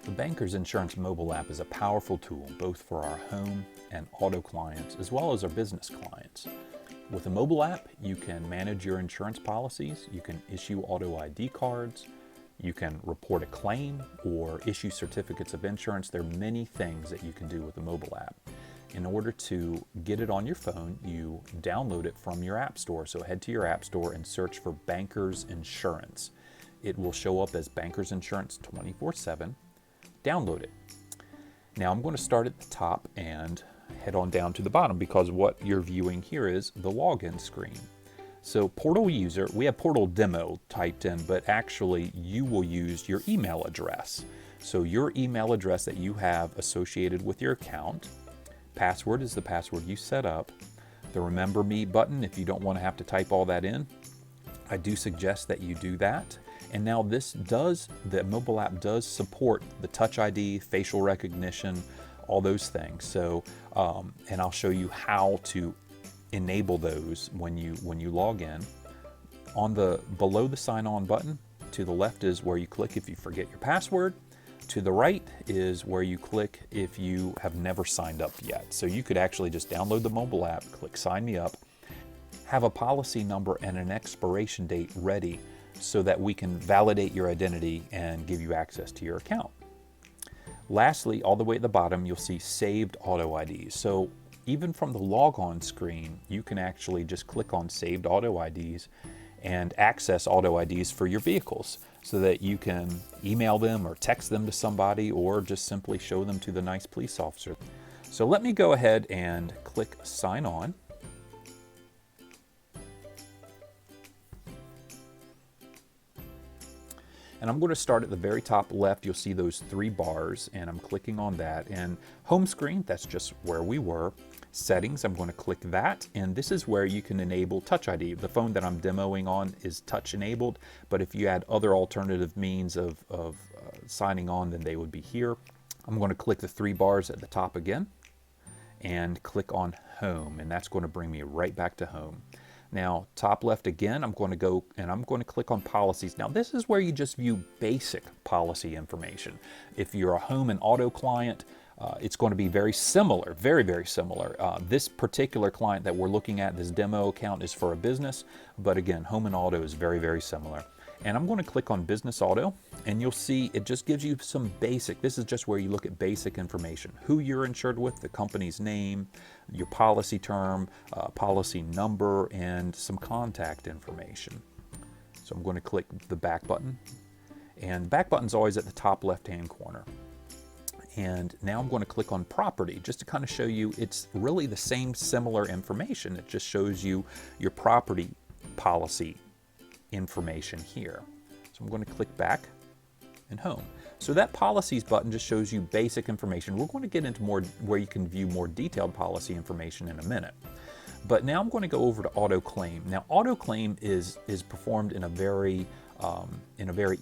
The Bankers Insurance mobile app is a powerful tool both for our home and auto clients as well as our business clients. With a mobile app, you can manage your insurance policies, you can issue auto ID cards, you can report a claim or issue certificates of insurance. There are many things that you can do with the mobile app. In order to get it on your phone, you download it from your app store. So head to your app store and search for Bankers Insurance. It will show up as Bankers Insurance 24/7. Download it. Now I'm going to start at the top and head on down to the bottom because what you're viewing here is the login screen. So portal user, we have portal demo typed in, but actually you will use your email address. So your email address that you have associated with your account. Password is the password you set up. The Remember Me button, if you don't want to have to type all that in, I do suggest that you do that. And now the mobile app does support the Touch ID, facial recognition, all those things. So, and I'll show you how to enable those when you log in. Below the sign on button, to the left is where you click if you forget your password. To the right is where you click if you have never signed up yet. So you could actually just download the mobile app, click sign me up, have a policy number and an expiration date ready so that we can validate your identity and give you access to your account. Lastly, all the way at the bottom, you'll see saved auto IDs. So even from the log-on screen, you can actually just click on saved auto IDs and access auto IDs for your vehicles so that you can email them or text them to somebody or just simply show them to the nice police officer. So let me go ahead and click sign on. And I'm going to start at the very top left. You'll see those three bars, and I'm clicking on that. And home screen, that's just where we were. Settings, I'm going to click that, and this is where you can enable Touch ID. The phone that I'm demoing on is touch enabled, but if you had other alternative means of signing on, then they would be here. I'm going to click the three bars at the top again and click on home, and that's going to bring me right back to home. Now, top left again, I'm going to go and I'm going to click on policies. Now, this is where you just view basic policy information. If you're a home and auto client, it's going to be very similar, very, very similar. This particular client that we're looking at, this demo account, is for a business, but again, home and auto is very, very similar. And I'm going to click on business auto, and you'll see it just gives you some basic, this is just where you look at basic information. Who you're insured with, the company's name, your policy term, policy number, and some contact information. So I'm going to click the back button, and back button's always at the top left-hand corner. And now I'm going to click on property just to kind of show you it's really the same similar information. It just shows you your property policy information here. So I'm going to click back and home. So that policies button just shows you basic information. We're going to get into more where you can view more detailed policy information in a minute. But now I'm going to go over to auto claim. Now auto claim is performed in a very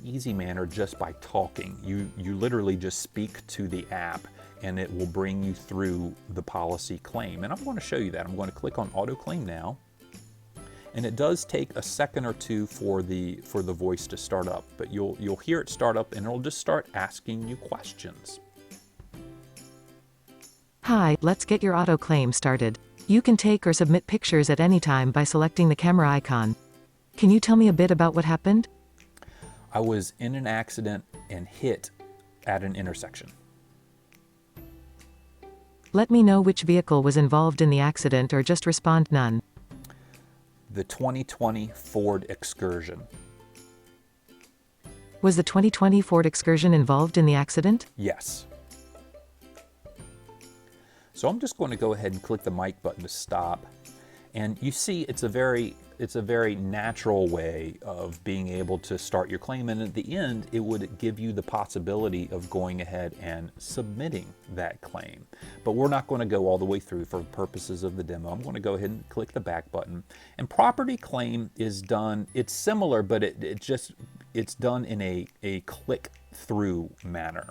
easy manner just by talking. You literally just speak to the app and it will bring you through the policy claim. And I'm going to show you that. I'm going to click on auto claim now. And it does take a second or two for the voice to start up, but you'll hear it start up and it'll just start asking you questions. Hi, let's get your auto claim started. You can take or submit pictures at any time by selecting the camera icon. Can you tell me a bit about what happened? I was in an accident and hit at an intersection. Let me know which vehicle was involved in the accident or just respond none. The 2020 Ford Excursion. Was the 2020 Ford Excursion involved in the accident? Yes. So I'm just going to go ahead and click the mic button to stop. And you see it's a very natural way of being able to start your claim. And at the end, it would give you the possibility of going ahead and submitting that claim. But we're not going to go all the way through for purposes of the demo. I'm going to go ahead and click the back button. And property claim is done, it's similar, but it's done in a click-through manner.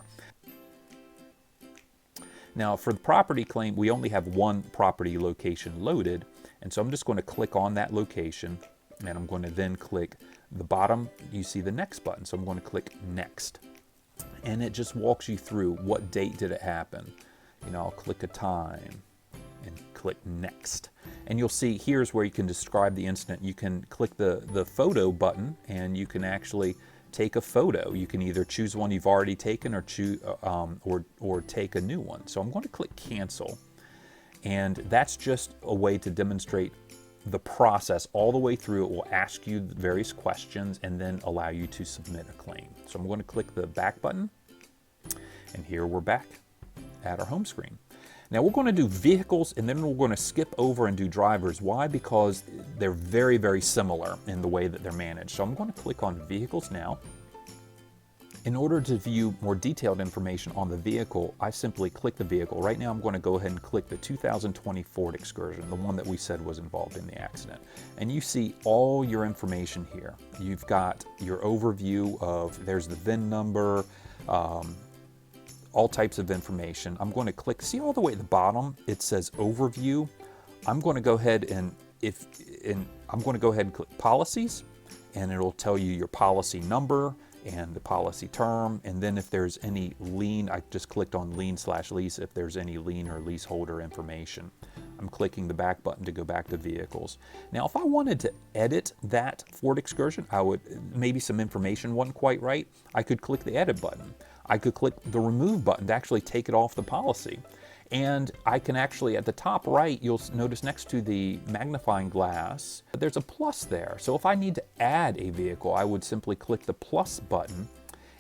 Now for the property claim, we only have one property location loaded. And so I'm just going to click on that location and I'm going to then click the bottom, you see the next button. So I'm going to click next. and it just walks you through what date did it happen. You know, I'll click a time and click next. And you'll see here's where you can describe the incident. You can click the photo button and you can actually take a photo. You can either choose one you've already taken or choose or take a new one. So I'm going to click cancel. And that's just a way to demonstrate the process all the way through. It will ask you various questions and then allow you to submit a claim. So I'm going to click the back button, and here we're back at our home screen. Now we're going to do vehicles and then we're going to skip over and do drivers. Why? Because they're very, very similar in the way that they're managed. So I'm going to click on vehicles now. In order to view more detailed information on the vehicle, I simply click the vehicle. Right now I'm going to go ahead and click the 2020 Ford Excursion, the one that we said was involved in the accident. And you see all your information here. You've got your overview of, there's the VIN number, all types of information. I'm going to click, see all the way at the bottom, it says overview. I'm going to go ahead and I'm going to go ahead and click policies, and it'll tell you your policy number and the policy term, and then if there's any lien, I just clicked on lien/lease if there's any lien or leaseholder information. I'm clicking the back button to go back to vehicles. Now if I wanted to edit that Ford Excursion, maybe some information wasn't quite right, I could click the edit button. I could click the remove button to actually take it off the policy. And I can actually, at the top right, you'll notice next to the magnifying glass, there's a plus there. So if I need to add a vehicle, I would simply click the plus button,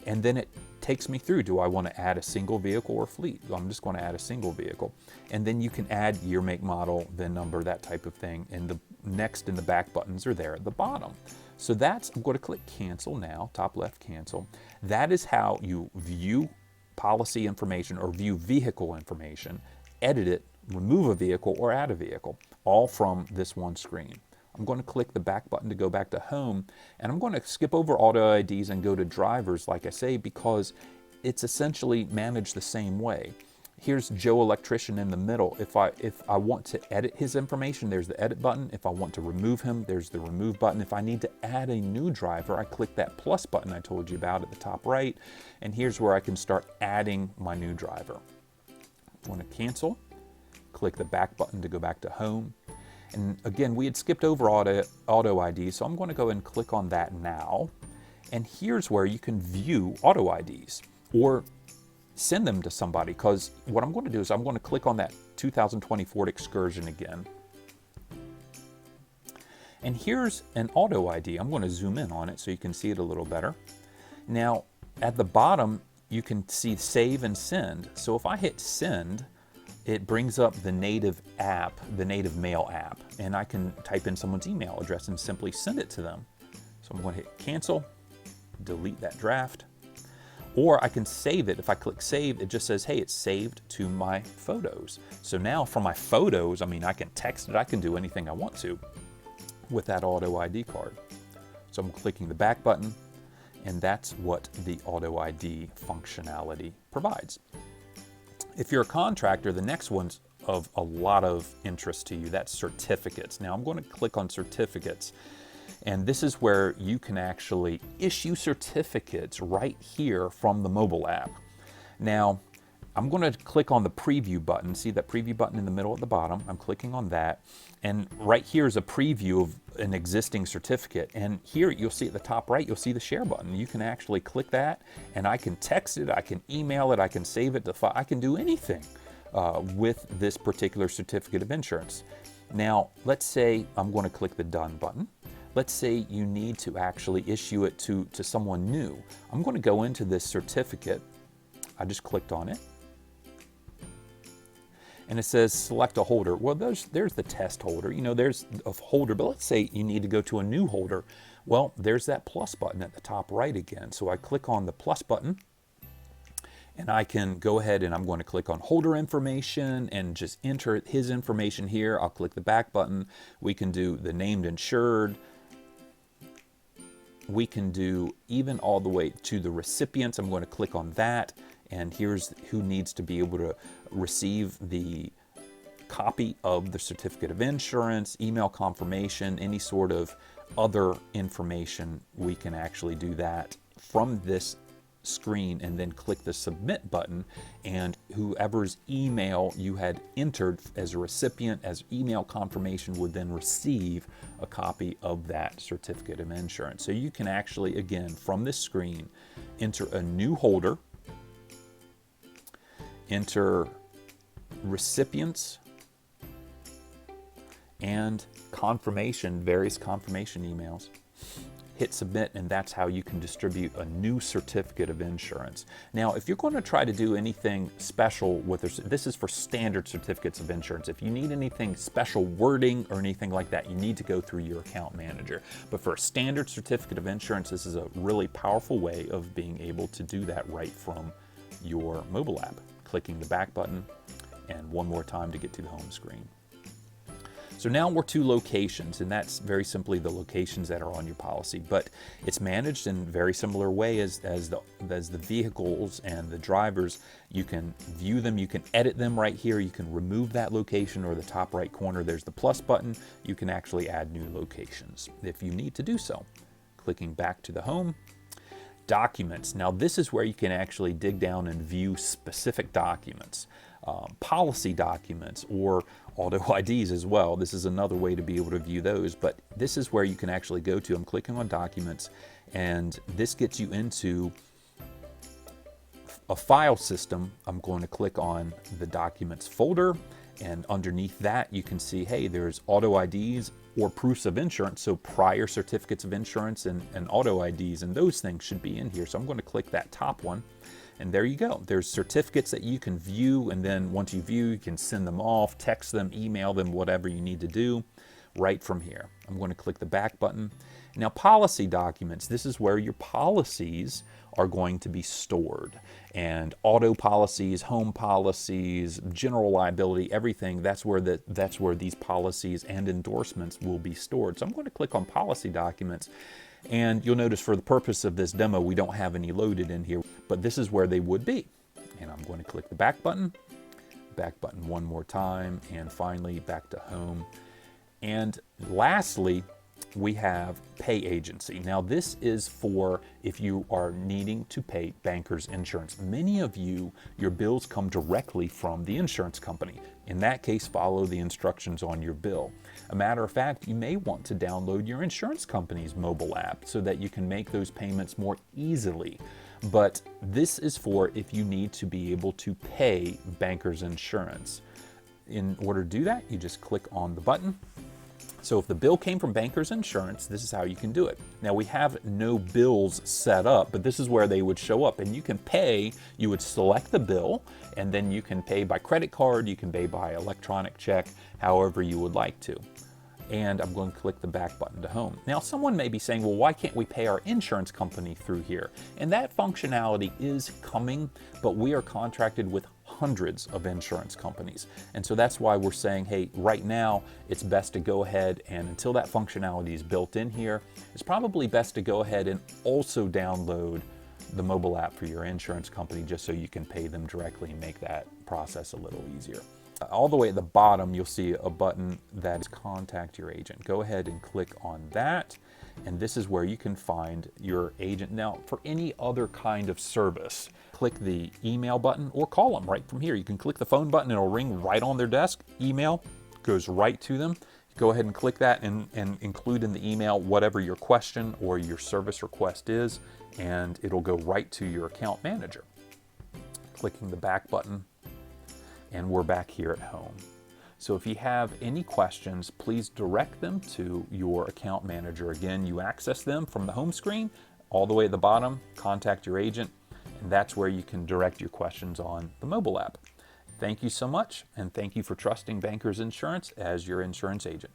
and then it takes me through. Do I want to add a single vehicle or fleet? Well, I'm just going to add a single vehicle. And then you can add year, make, model, VIN number, that type of thing. And the next and the back buttons are there at the bottom. So I'm going to click cancel now, top left cancel. That is how you view policy information or view vehicle information, edit it, remove a vehicle or add a vehicle, all from this one screen. I'm going to click the back button to go back to home, and I'm going to skip over auto IDs and go to drivers, like I say, because it's essentially managed the same way. Here's Joe Electrician in the middle. If I want to edit his information, there's the edit button. If I want to remove him, there's the remove button. If I need to add a new driver, I click that plus button I told you about at the top right, and here's where I can start adding my new driver. I want to cancel, click the back button to go back to home. And again, we had skipped over auto ID, so I'm going to go and click on that now. And here's where you can view auto IDs or send them to somebody, because what I'm going to do is I'm going to click on that 2020 Ford Excursion again. And here's an auto ID. I'm going to zoom in on it so you can see it a little better. Now, at the bottom, you can see save and send. So if I hit send, it brings up the native app, the native mail app, and I can type in someone's email address and simply send it to them. So I'm going to hit cancel, delete that draft. Or I can save it. If I click save, it just says, hey, it's saved to my photos. So now for my photos, I can text it, I can do anything I want to with that auto ID card. So I'm clicking the back button, and that's what the auto ID functionality provides. If you're a contractor, the next one's of a lot of interest to you. That's certificates. Now I'm going to click on certificates. And this is where you can actually issue certificates right here from the mobile app. Now, I'm going to click on the preview button. See that preview button in the middle at the bottom? I'm clicking on that. And right here is a preview of an existing certificate. And here you'll see at the top right, you'll see the share button. You can actually click that, and I can text it, I can email it, I can save it to file. I can do anything with this particular certificate of insurance. Now, let's say I'm going to click the done button. Let's say you need to actually issue it to someone new. I'm going to go into this certificate. I just clicked on it. And it says select a holder. Well, there's the test holder. There's a holder, but let's say you need to go to a new holder. Well, there's that plus button at the top right again. So I click on the plus button, and I can go ahead and I'm going to click on holder information and just enter his information here. I'll click the back button. We can do the named insured. We can do even all the way to the recipients. I'm going to click on that, and here's who needs to be able to receive the copy of the certificate of insurance, email confirmation, any sort of other information. We can actually do that from this screen and then click the submit button, and whoever's email you had entered as a recipient as email confirmation would then receive a copy of that certificate of insurance. So you can actually, again, from this screen, enter a new holder, enter recipients and confirmation, various confirmation emails, hit submit, and that's how you can distribute a new certificate of insurance. Now, if you're going to try to do anything special with this is for standard certificates of insurance. If you need anything special wording or anything like that, you need to go through your account manager. But for a standard certificate of insurance, this is a really powerful way of being able to do that right from your mobile app. Clicking the back button, and one more time to get to the home screen. So now we're to locations, and that's very simply the locations that are on your policy, but it's managed in a very similar way as the vehicles and the drivers. You can view them, you can edit them right here, you can remove that location, or the top right corner, there's the plus button. You can actually add new locations if you need to do so. Clicking back to the home. Documents. Now this is where you can actually dig down and view specific documents, policy documents, or auto IDs as well. This is another way to be able to view those, but this is where you can actually go to. I'm clicking on documents, and this gets you into a file system. I'm going to click on the documents folder, and underneath that you can see, hey, there's auto IDs or proofs of insurance, so prior certificates of insurance and auto IDs, and those things should be in here. So I'm going to click that top one, and there you go. There's certificates that you can view, and then once you view, you can send them off, text them, email them, whatever you need to do right from here. I'm going to click the back button. Now, policy documents, this is where your policies are going to be stored, and auto policies, home policies, general liability, everything, that's where these policies and endorsements will be stored. So I'm going to click on policy documents, and you'll notice for the purpose of this demo, we don't have any loaded in here, but this is where they would be. And I'm going to click the back button one more time, and finally back to home. And lastly, we have pay agency. Now this is for if you are needing to pay Bankers Insurance. Many of you, your bills come directly from the insurance company. In that case, follow the instructions on your bill. A matter of fact, you may want to download your insurance company's mobile app so that you can make those payments more easily. But this is for if you need to be able to pay Bankers Insurance. In order to do that, you just click on the button. So if the bill came from Bankers Insurance, this is how you can do it. Now we have no bills set up, but this is where they would show up, and you can pay. You would select the bill, and then you can pay by credit card, you can pay by electronic check, however you would like to. And I'm going to click the back button to home. Now someone may be saying, well, why can't we pay our insurance company through here? And that functionality is coming, but we are contracted with hundreds of insurance companies. And so that's why we're saying, hey, right now it's best to go ahead, and until that functionality is built in here, it's probably best to go ahead and also download the mobile app for your insurance company just so you can pay them directly and make that process a little easier. All the way at the bottom, you'll see a button that is Contact Your Agent. Go ahead and click on that, and this is where you can find your agent. Now, for any other kind of service, click the email button or call them right from here. You can click the phone button, it'll ring right on their desk. Email goes right to them. Go ahead and click that and include in the email whatever your question or your service request is, and it'll go right to your account manager. Clicking the back button, and we're back here at home. So if you have any questions, please direct them to your account manager. Again, you access them from the home screen, all the way at the bottom, Contact Your Agent, and that's where you can direct your questions on the mobile app. Thank you so much, and thank you for trusting Bankers Insurance as your insurance agent.